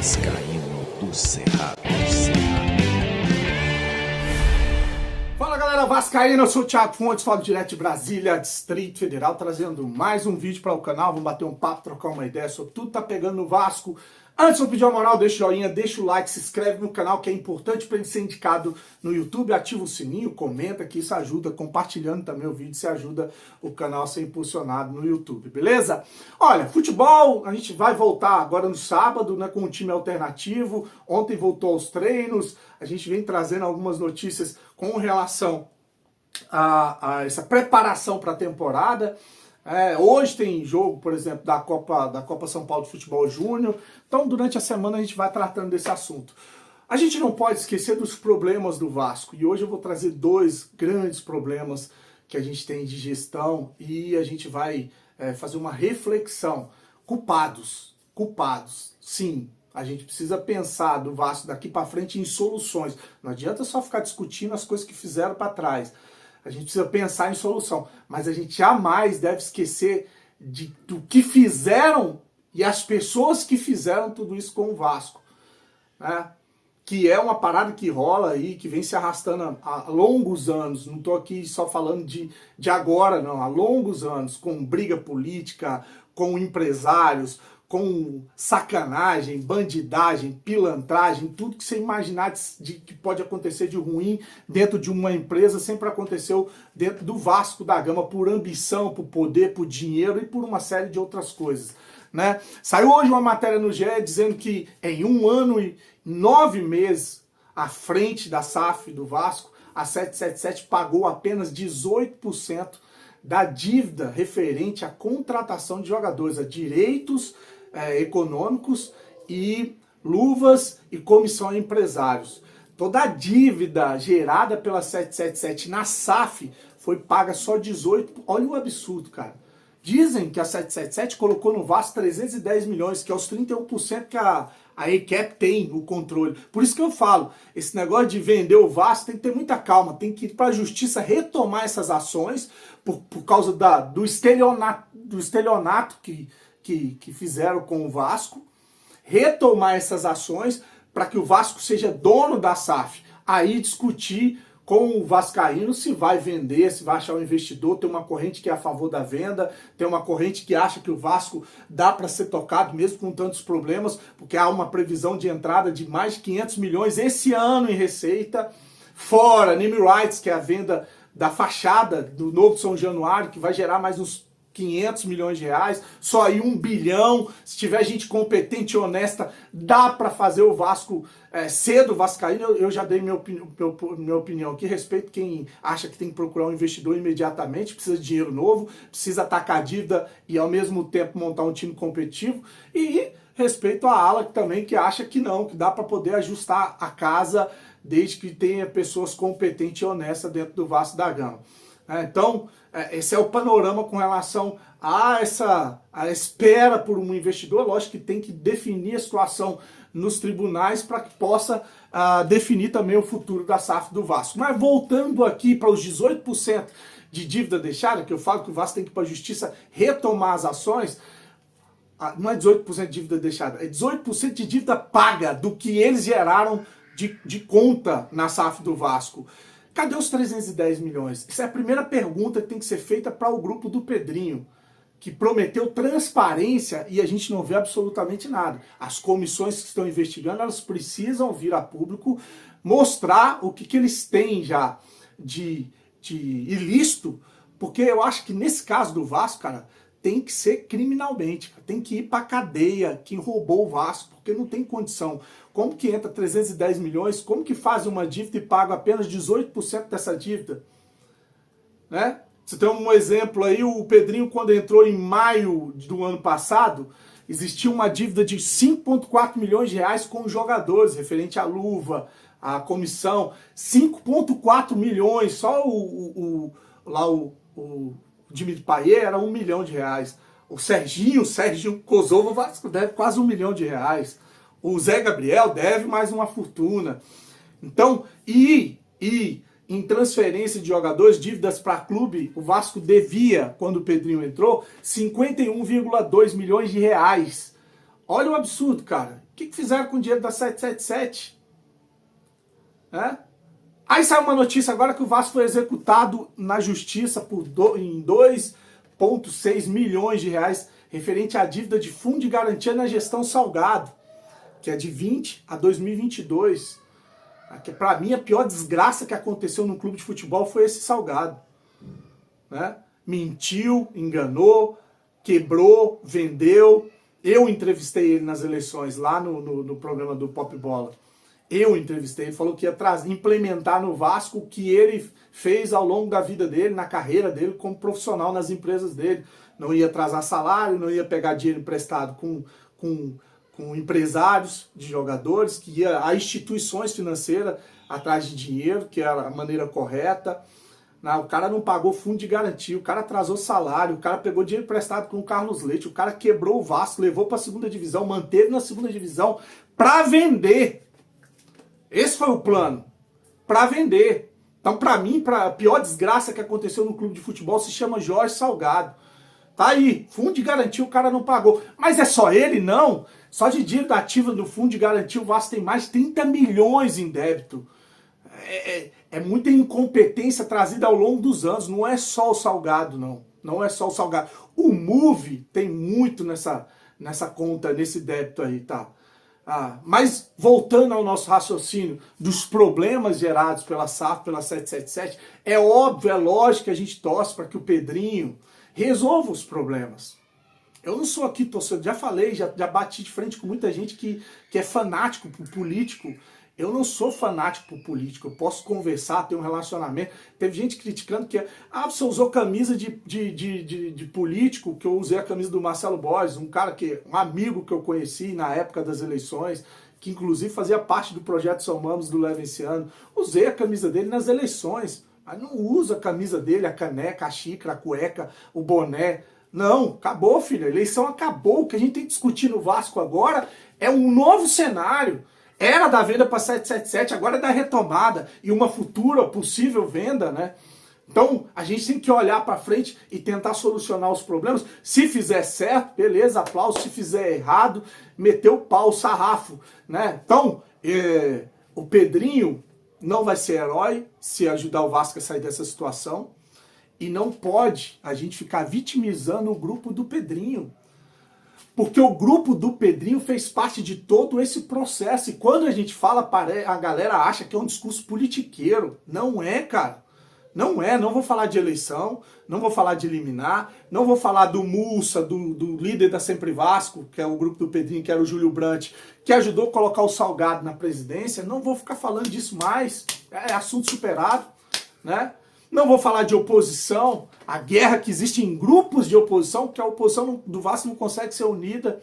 Vascaíno do Cerrado. Fala galera vascaína, eu sou o Thiago Fontes, falo direto de Brasília, Distrito Federal, trazendo mais um vídeo para o canal. Vamos bater um papo, trocar uma ideia sobre tudo que tá pegando no Vasco. Antes de eu pedir uma moral, deixa o joinha, deixa o like, se inscreve no canal, que é importante para ele ser indicado no YouTube, ativa o sininho, comenta, que isso ajuda, compartilhando também o vídeo, se ajuda o canal a ser impulsionado no YouTube, beleza? Olha, futebol, a gente vai voltar agora no sábado, né, com um time alternativo. Ontem voltou aos treinos, a gente vem trazendo algumas notícias com relação a essa preparação para a temporada. Hoje tem jogo, por exemplo, da Copa São Paulo de Futebol Júnior. Então, durante a semana a gente vai tratando desse assunto. A gente não pode esquecer dos problemas do Vasco. E hoje eu vou trazer dois grandes problemas que a gente tem de gestão e a gente vai fazer uma reflexão. Culpados, sim. A gente precisa pensar do Vasco daqui para frente em soluções. Não adianta só ficar discutindo as coisas que fizeram para trás. A gente precisa pensar em solução, mas a gente jamais deve esquecer do que fizeram e as pessoas que fizeram tudo isso com o Vasco, né? Que é uma parada que rola aí, que vem se arrastando há longos anos. Não estou aqui só falando de agora, não. Há longos anos, com briga política, com empresários, com sacanagem, bandidagem, pilantragem, tudo que você imaginar que pode acontecer de ruim dentro de uma empresa, sempre aconteceu dentro do Vasco da Gama, por ambição, por poder, por dinheiro e por uma série de outras coisas, né? Saiu hoje uma matéria no GE dizendo que em 1 ano e 9 meses à frente da SAF do Vasco, a 777 pagou apenas 18% da dívida referente à contratação de jogadores, a direitos econômicos e luvas e comissão a empresários. Toda a dívida gerada pela 777 na SAF foi paga só 18%. Olha o absurdo, cara. Dizem que a 777 colocou no Vasco 310 milhões, que é os 31% que a ECAP tem o controle. Por isso que eu falo, esse negócio de vender o Vasco tem que ter muita calma, tem que ir para a justiça retomar essas ações por causa do estelionato que fizeram com o Vasco, retomar essas ações para que o Vasco seja dono da SAF. Aí discutir com o vascaíno se vai vender, se vai achar um investidor. Tem uma corrente que é a favor da venda, tem uma corrente que acha que o Vasco dá para ser tocado mesmo com tantos problemas, porque há uma previsão de entrada de mais de 500 milhões esse ano em receita, fora name rights, que é a venda da fachada do novo São Januário, que vai gerar mais uns 500 milhões de reais, só aí 1 bilhão, se tiver gente competente e honesta, dá para fazer o Vasco ser do vascaíno. Eu já dei minha opinião aqui, respeito quem acha que tem que procurar um investidor imediatamente, precisa de dinheiro novo, precisa atacar a dívida e ao mesmo tempo montar um time competitivo, e respeito a ala também que acha que não, que dá para poder ajustar a casa desde que tenha pessoas competentes e honestas dentro do Vasco da Gama. Então, esse é o panorama com relação a a espera por um investidor. Lógico que tem que definir a situação nos tribunais para que possa definir também o futuro da SAF do Vasco. Mas voltando aqui para os 18% de dívida deixada, que eu falo que o Vasco tem que ir para a justiça retomar as ações, não é 18% de dívida deixada, é 18% de dívida paga do que eles geraram de conta na SAF do Vasco. Cadê os 310 milhões? Essa é a primeira pergunta que tem que ser feita para o grupo do Pedrinho, que prometeu transparência e a gente não vê absolutamente nada. As comissões que estão investigando, elas precisam vir a público mostrar o que eles têm já de ilícito, porque eu acho que nesse caso do Vasco, cara, tem que ser criminalmente, tem que ir para cadeia quem roubou o Vasco, porque não tem condição. Como que entra 310 milhões, como que faz uma dívida e paga apenas 18% dessa dívida? Né? Você tem um exemplo aí, o Pedrinho, quando entrou em maio do ano passado, existia uma dívida de 5,4 milhões de reais com os jogadores, referente à luva, à comissão, 5,4 milhões, só o Dimitri Payet era 1 milhão de reais. O Sérgio Kosovo, o Vasco deve quase 1 milhão de reais. O Zé Gabriel deve mais uma fortuna. Então, em transferência de jogadores, dívidas para clube, o Vasco devia, quando o Pedrinho entrou, 51,2 milhões de reais. Olha o absurdo, cara. que fizeram com o dinheiro da 777? Aí saiu uma notícia agora que o Vasco foi executado na justiça em 2,6 milhões de reais referente à dívida de fundo de garantia na gestão Salgado, que é de 20 a 2022. Que para mim a pior desgraça que aconteceu no clube de futebol foi esse Salgado. Mentiu, enganou, quebrou, vendeu. Eu entrevistei ele nas eleições lá no programa do Pop Bola. Eu entrevistei, ele falou que ia implementar no Vasco o que ele fez ao longo da vida dele, na carreira dele, como profissional nas empresas dele. Não ia atrasar salário, não ia pegar dinheiro emprestado com empresários de jogadores, que ia a instituições financeiras atrás de dinheiro, que era a maneira correta. O cara não pagou fundo de garantia, o cara atrasou salário, o cara pegou dinheiro emprestado com o Carlos Leite, o cara quebrou o Vasco, levou para a segunda divisão, manteve na segunda divisão para vender. Esse foi o plano, para vender. Então, para mim, a pior desgraça que aconteceu no clube de futebol se chama Jorge Salgado. Tá aí, fundo de garantia o cara não pagou. Mas é só ele? Não. Só de dívida ativa do fundo de garantia o Vasco tem mais de 30 milhões em débito. É muita incompetência trazida ao longo dos anos. Não é só o Salgado, não. Não é só o Salgado. O Move tem muito nessa conta, nesse débito aí, tá? Mas voltando ao nosso raciocínio dos problemas gerados pela SAF, pela 777, é óbvio, é lógico que a gente torce para que o Pedrinho resolva os problemas. Eu não sou aqui torcedor, já falei, já bati de frente com muita gente que é fanático por político. Eu não sou fanático por político, eu posso conversar, ter um relacionamento. Teve gente criticando que você usou camisa de político, que eu usei a camisa do Marcelo Borges, um amigo que eu conheci na época das eleições, que inclusive fazia parte do projeto Somamos do Levenciano. Usei a camisa dele nas eleições, mas não uso a camisa dele, a caneca, a xícara, a cueca, o boné. Não, acabou, filho, a eleição acabou. O que a gente tem que discutir no Vasco agora é um novo cenário. Era da venda para 777, agora é da retomada e uma futura possível venda, né? Então, a gente tem que olhar para frente e tentar solucionar os problemas. Se fizer certo, beleza, aplauso. Se fizer errado, meteu o pau, o sarrafo, né? Então, o Pedrinho não vai ser herói se ajudar o Vasco a sair dessa situação. E não pode a gente ficar vitimizando o grupo do Pedrinho. Porque o grupo do Pedrinho fez parte de todo esse processo. E quando a gente fala, a galera acha que é um discurso politiqueiro. Não é, cara. Não é. Não vou falar de eleição, não vou falar de eliminar, não vou falar do Mussa, do líder da Sempre Vasco, que é o grupo do Pedrinho, que era o Júlio Brandt, que ajudou a colocar o Salgado na presidência. Não vou ficar falando disso mais. É assunto superado, né? Não vou falar de oposição, a guerra que existe em grupos de oposição, porque a oposição do Vasco não consegue ser unida.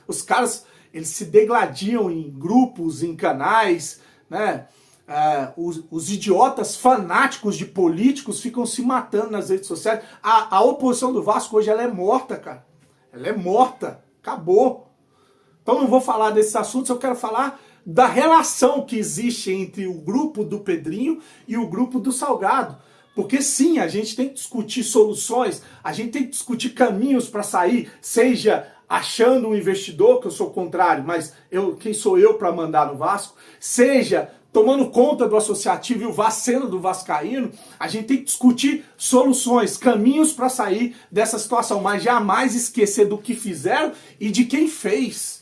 Os caras, eles se degladiam em grupos, em canais, né? Os idiotas fanáticos de políticos ficam se matando nas redes sociais. A oposição do Vasco hoje ela é morta, cara. Ela é morta. Acabou. Então não vou falar desses assuntos, eu quero falar da relação que existe entre o grupo do Pedrinho e o grupo do Salgado. Porque sim, a gente tem que discutir soluções, a gente tem que discutir caminhos para sair, seja achando um investidor, que eu sou contrário, mas quem sou eu para mandar no Vasco, seja tomando conta do associativo e o Vasco sendo do vascaíno, a gente tem que discutir soluções, caminhos para sair dessa situação, mas jamais esquecer do que fizeram e de quem fez.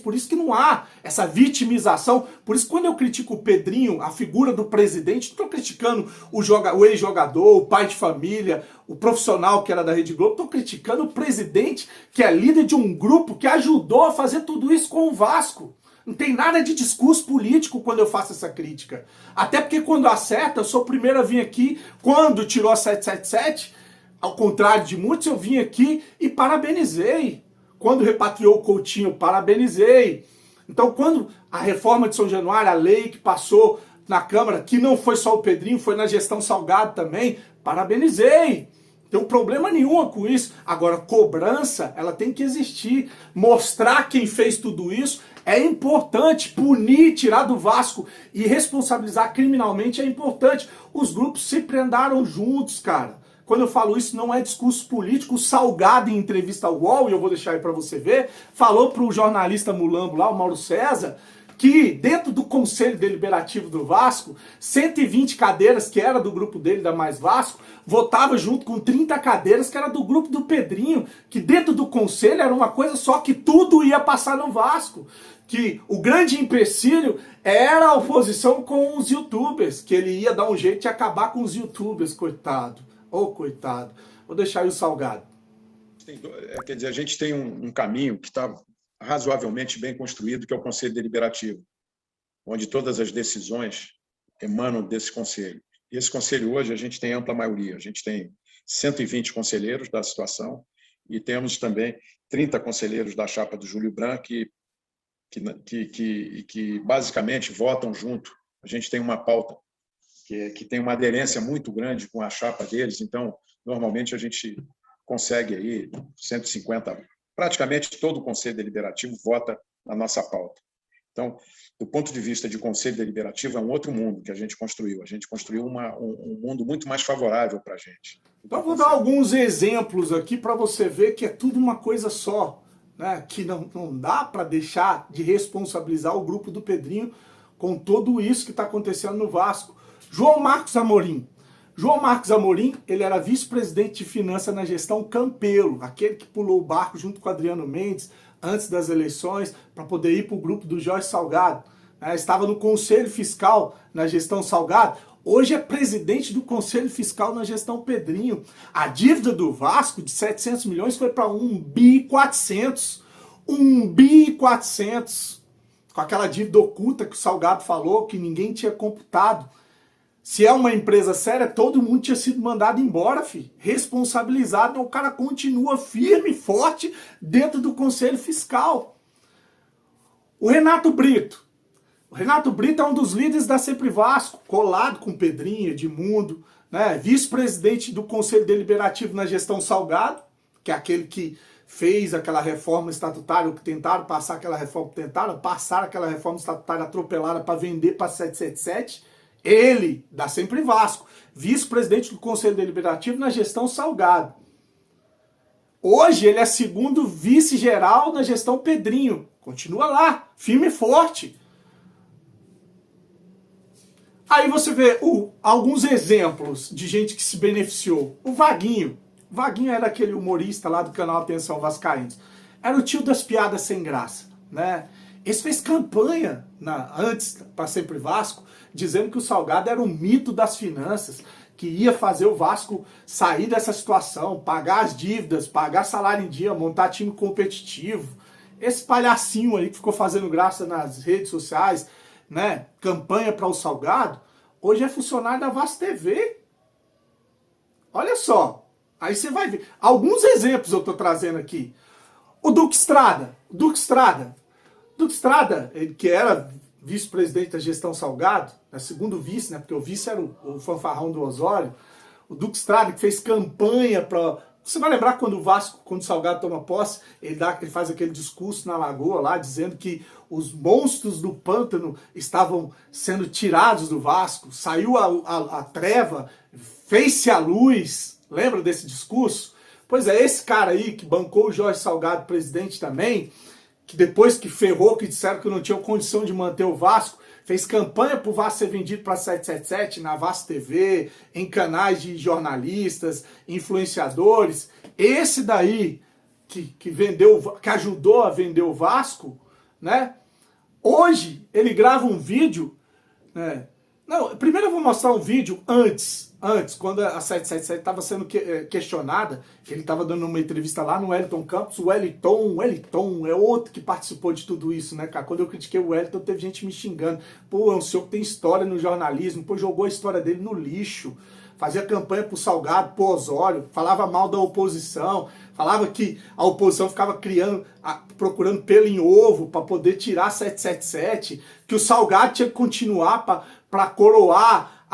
Por isso que não há essa vitimização. Por isso, quando eu critico o Pedrinho, a figura do presidente, não estou criticando o ex-jogador, o pai de família, o profissional que era da Rede Globo, estou criticando o presidente, que é líder de um grupo que ajudou a fazer tudo isso com o Vasco. Não tem nada de discurso político quando eu faço essa crítica. Até porque quando acerta, eu sou o primeiro a vir aqui, quando tirou a 777, ao contrário de muitos, eu vim aqui e parabenizei. Quando repatriou o Coutinho, parabenizei. Então, quando a reforma de São Januário, a lei que passou na Câmara, que não foi só o Pedrinho, foi na gestão Salgado também, parabenizei. Não tem problema nenhum com isso. Agora, cobrança, ela tem que existir. Mostrar quem fez tudo isso é importante. Punir, tirar do Vasco e responsabilizar criminalmente é importante. Os grupos se prendaram juntos, cara. quando eu falo isso, não é discurso político. O Salgado, em entrevista ao UOL, e eu vou deixar aí para você ver, falou para o jornalista mulambo lá, o Mauro César, que dentro do Conselho Deliberativo do Vasco, 120 cadeiras, que era do grupo dele, da Mais Vasco, votava junto com 30 cadeiras, que era do grupo do Pedrinho, que dentro do Conselho era uma coisa só, que tudo ia passar no Vasco. Que o grande empecilho era a oposição com os youtubers, que ele ia dar um jeito de acabar com os youtubers, coitado. Ô, coitado. Vou deixar aí o Salgado. Quer dizer, a gente tem um caminho que está razoavelmente bem construído, que é o Conselho Deliberativo, onde todas as decisões emanam desse conselho. E esse conselho hoje a gente tem ampla maioria, a gente tem 120 conselheiros da situação e temos também 30 conselheiros da chapa do Júlio Branco que basicamente votam junto. A gente tem uma pauta que tem uma aderência muito grande com a chapa deles, então normalmente a gente consegue aí 150. Praticamente todo o Conselho Deliberativo vota na nossa pauta. Então, do ponto de vista de Conselho Deliberativo, é um outro mundo que a gente construiu. A gente construiu um mundo muito mais favorável para a gente. Então, vou dar alguns exemplos aqui para você ver que é tudo uma coisa só, né? Que não dá para deixar de responsabilizar o grupo do Pedrinho com tudo isso que está acontecendo no Vasco. João Marcos Amorim. João Marcos Amorim, ele era vice-presidente de finanças na gestão Campelo, aquele que pulou o barco junto com Adriano Mendes antes das eleições para poder ir para o grupo do Jorge Salgado. Estava no Conselho Fiscal na gestão Salgado, hoje é presidente do Conselho Fiscal na gestão Pedrinho. A dívida do Vasco de 700 milhões foi para 1.400 bi. 1.400 bi. Com aquela dívida oculta que o Salgado falou, que ninguém tinha computado. Se é uma empresa séria, todo mundo tinha sido mandado embora, filho. Responsabilizado, o cara continua firme e forte dentro do Conselho Fiscal. O Renato Brito. O Renato Brito é um dos líderes da Sempre Vasco, colado com Pedrinho, Edmundo, né? Vice-presidente do Conselho Deliberativo na gestão Salgado, que é aquele que fez aquela reforma estatutária, que tentaram passar aquela reforma, passar aquela reforma estatutária atropelada para vender para 777. Ele, da Sempre Vasco, vice-presidente do Conselho Deliberativo na gestão Salgado. Hoje ele é segundo vice-geral na gestão Pedrinho. Continua lá, firme e forte. Aí você vê alguns exemplos de gente que se beneficiou. O Vaguinho. O Vaguinho era aquele humorista lá do canal Atenção Vascaínos. Era o tio das piadas sem graça, né? Esse fez campanha antes para Sempre Vasco, dizendo que o Salgado era um mito das finanças, que ia fazer o Vasco sair dessa situação, pagar as dívidas, pagar salário em dia, montar time competitivo. Esse palhacinho aí que ficou fazendo graça nas redes sociais, né, campanha para o Salgado, hoje é funcionário da Vasco TV. Olha só, aí você vai ver. Alguns exemplos eu estou trazendo aqui. O Duque Estrada. Duque Estrada, ele que era vice-presidente da gestão Salgado, segundo vice, né, porque o vice era o fanfarrão do Osório, o Duque Estrada, que fez campanha para... Você vai lembrar quando o Salgado toma posse, ele faz aquele discurso na Lagoa lá, dizendo que os monstros do pântano estavam sendo tirados do Vasco, saiu a treva, fez-se a luz. Lembra desse discurso? Pois é, esse cara aí que bancou o Jorge Salgado presidente também, que depois que ferrou, que disseram que não tinha condição de manter o Vasco, fez campanha para o Vasco ser vendido para 777, na Vasco TV, em canais de jornalistas, influenciadores. Esse daí, que ajudou a vender o Vasco, né? Hoje, ele grava um vídeo, né? Não, primeiro eu vou mostrar um vídeo antes, quando a 777 estava sendo questionada, ele estava dando uma entrevista lá no Wellington Campos. O Wellington é outro que participou de tudo isso, né, cara? Quando eu critiquei o Wellington, teve gente me xingando. Pô, é um senhor que tem história no jornalismo, pô, jogou a história dele no lixo. Fazia campanha pro Salgado, pro Osório, falava mal da oposição, falava que a oposição ficava procurando pelo em ovo para poder tirar 777, que o Salgado tinha que continuar para coroar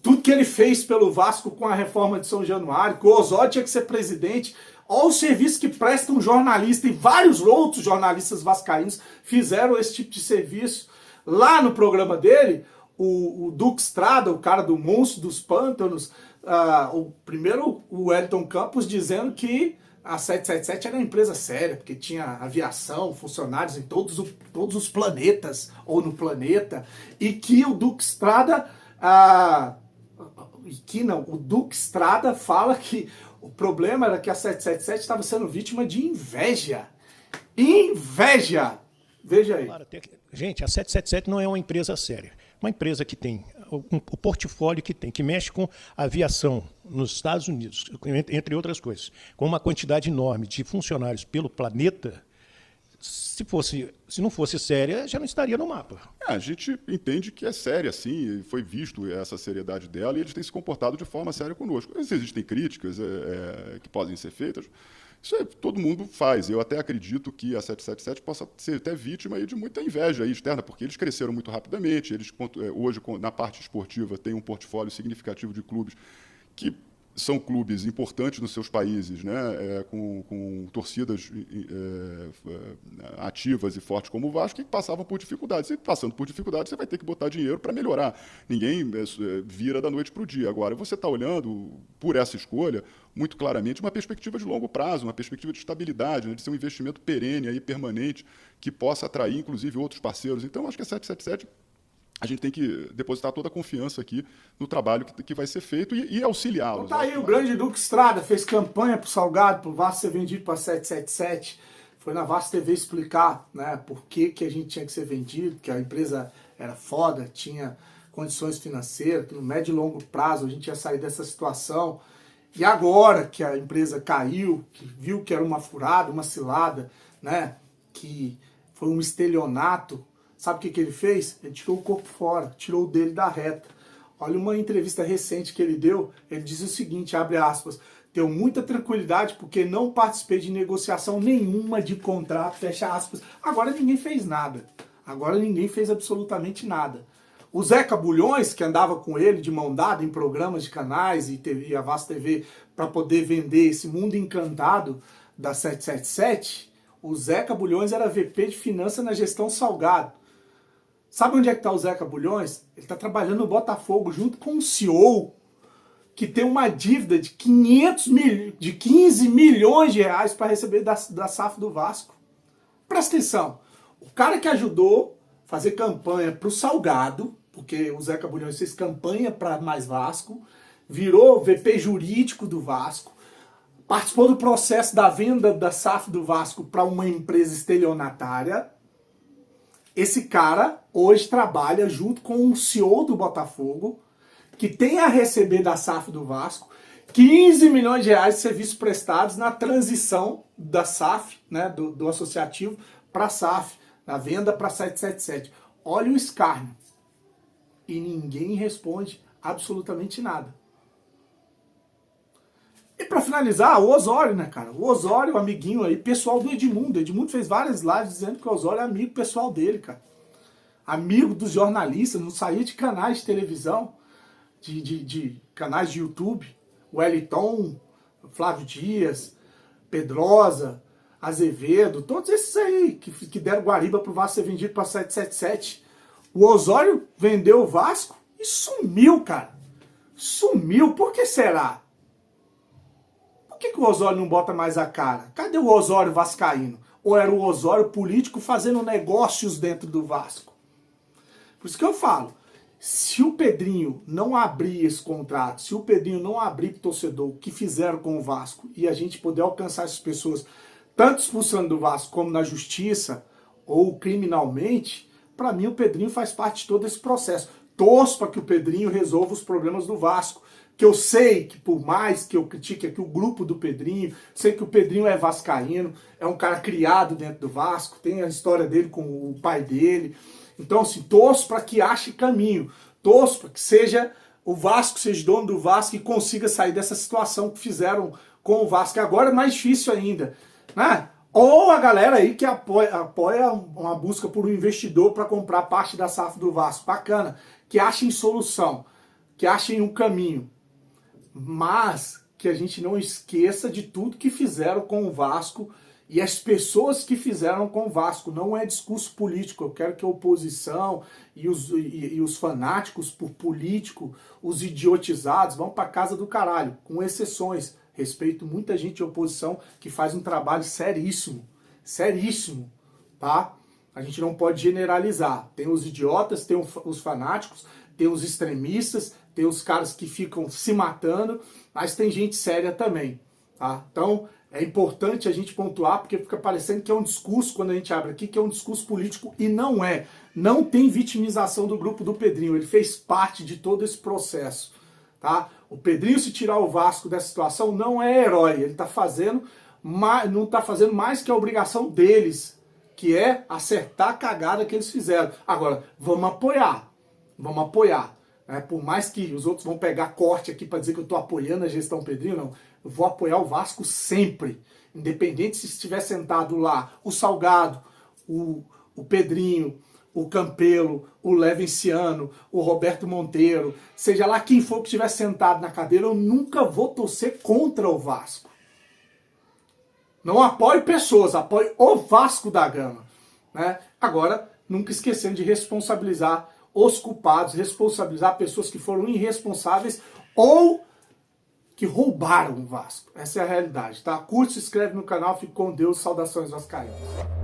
tudo que ele fez pelo Vasco com a reforma de São Januário, que o Osório tinha que ser presidente. Olha o serviço que presta um jornalista, e vários outros jornalistas vascaínos fizeram esse tipo de serviço. Lá no programa dele, o Duque Estrada, o cara do Monstro dos Pântanos, primeiro o Wellington Campos dizendo que a 777 era uma empresa séria, porque tinha aviação, funcionários em todos os planetas, ou no planeta, e que o Duque Estrada, o Duque Estrada fala que o problema era que a 777 estava sendo vítima de inveja. Inveja! Veja aí. Gente, a 777 não é uma empresa séria. Uma empresa que tem o portfólio que mexe com a aviação nos Estados Unidos, entre outras coisas, com uma quantidade enorme de funcionários pelo planeta, se não fosse séria, já não estaria no mapa. A gente entende que é séria, sim, foi visto essa seriedade dela e eles têm se comportado de forma séria conosco. Se existem críticas que podem ser feitas, isso todo mundo faz. Eu até acredito que a 777 possa ser até vítima aí de muita inveja aí externa, porque eles cresceram muito rapidamente. Eles, hoje, na parte esportiva, têm um portfólio significativo de clubes que são clubes importantes nos seus países, né, com torcidas ativas e fortes como o Vasco, que passavam por dificuldades. E passando por dificuldades, você vai ter que botar dinheiro para melhorar. Ninguém vira da noite para o dia. Agora, você está olhando, por essa escolha, muito claramente, uma perspectiva de longo prazo, uma perspectiva de estabilidade, né, de ser um investimento perene, aí, permanente, que possa atrair, inclusive, outros parceiros. Então, acho que a 777... a gente tem que depositar toda a confiança aqui no trabalho que vai ser feito e auxiliá-los. Então tá aí o grande Duque Estrada, fez campanha pro Salgado, pro Vasco ser vendido para 777. Foi na Vasco TV explicar, né, por que a gente tinha que ser vendido, que a empresa era foda, tinha condições financeiras, que no médio e longo prazo a gente ia sair dessa situação. E agora que a empresa caiu, que viu que era uma furada, uma cilada, né, que foi um estelionato, sabe o que ele fez? Ele tirou o corpo fora, tirou o dele da reta. Olha uma entrevista recente que ele deu, ele diz o seguinte, abre aspas, tenho muita tranquilidade porque não participei de negociação nenhuma de contrato, fecha aspas. Agora ninguém fez nada. Agora ninguém fez absolutamente nada. O Zeca Bulhões, que andava com ele de mão dada em programas de canais e a Vasco TV para poder vender esse mundo encantado da 777, o Zeca Bulhões era VP de Finanças na gestão Salgado. Sabe onde é que está o Zeca Bulhões? Ele está trabalhando no Botafogo junto com um CEO que tem uma dívida de 15 milhões de reais para receber da SAF do Vasco. Presta atenção. O cara que ajudou a fazer campanha para o Salgado, porque o Zeca Bulhões fez campanha para Mais Vasco, virou VP jurídico do Vasco, participou do processo da venda da SAF do Vasco para uma empresa estelionatária. Esse cara hoje trabalha junto com um CEO do Botafogo, que tem a receber da SAF do Vasco 15 milhões de reais de serviços prestados na transição da SAF, né, do associativo, para a SAF, na venda para 777. Olha o escárnio. E ninguém responde absolutamente nada. E para finalizar, o Osório, né, cara? O Osório, amiguinho aí, pessoal do Edmundo. O Edmundo fez várias lives dizendo que o Osório é amigo pessoal dele, cara. Amigo dos jornalistas, não saía de canais de televisão, de canais de YouTube. Wellington, Flávio Dias, Pedrosa, Azevedo, todos esses aí que deram guariba pro Vasco ser vendido para 777. O Osório vendeu o Vasco e sumiu, cara. Sumiu. Por que será? Por que o Osório não bota mais a cara? Cadê o Osório vascaíno? Ou era o Osório político fazendo negócios dentro do Vasco? Por isso que eu falo, se o Pedrinho não abrir esse contrato, se o Pedrinho não abrir para o torcedor o que fizeram com o Vasco e a gente poder alcançar essas pessoas, tanto expulsando do Vasco como na justiça ou criminalmente, para mim o Pedrinho faz parte de todo esse processo. Torço para que o Pedrinho resolva os problemas do Vasco. Que eu sei que por mais que eu critique aqui o grupo do Pedrinho, sei que o Pedrinho é vascaíno, é um cara criado dentro do Vasco, tem a história dele com o pai dele. Então, assim, torço para que ache caminho, torço para que seja o Vasco, seja dono do Vasco e consiga sair dessa situação que fizeram com o Vasco, que agora é mais difícil ainda, né? Ou a galera aí que apoia uma busca por um investidor para comprar parte da SAF do Vasco, bacana, que achem solução, que achem um caminho. Mas que a gente não esqueça de tudo que fizeram com o Vasco e as pessoas que fizeram com o Vasco. Não é discurso político. Eu quero que a oposição e os fanáticos por político, os idiotizados, vão para casa do caralho, com exceções. Respeito muita gente de oposição que faz um trabalho seríssimo, seríssimo, tá? A gente não pode generalizar. Tem os idiotas, tem os fanáticos, tem os extremistas, tem os caras que ficam se matando, mas tem gente séria também, tá? Então, é importante a gente pontuar, porque fica parecendo que é um discurso, quando a gente abre aqui, que é um discurso político, e não é. Não tem vitimização do grupo do Pedrinho, ele fez parte de todo esse processo, tá? O Pedrinho, se tirar o Vasco dessa situação, não é herói, ele tá fazendo, não está fazendo mais que a obrigação deles, que é acertar a cagada que eles fizeram. Agora, vamos apoiar, né? Por mais que os outros vão pegar corte aqui para dizer que eu estou apoiando a gestão Pedrinho, não. Eu vou apoiar o Vasco sempre, independente se estiver sentado lá o Salgado, o Pedrinho, o Campelo, o Levinciano, o Roberto Monteiro, seja lá quem for que estiver sentado na cadeira, eu nunca vou torcer contra o Vasco. Não apoio pessoas, apoio o Vasco da Gama, né? Agora, nunca esquecendo de responsabilizar os culpados, responsabilizar pessoas que foram irresponsáveis ou que roubaram o Vasco. Essa é a realidade, tá? Curte, se inscreve no canal, fique com Deus, saudações vascaínas.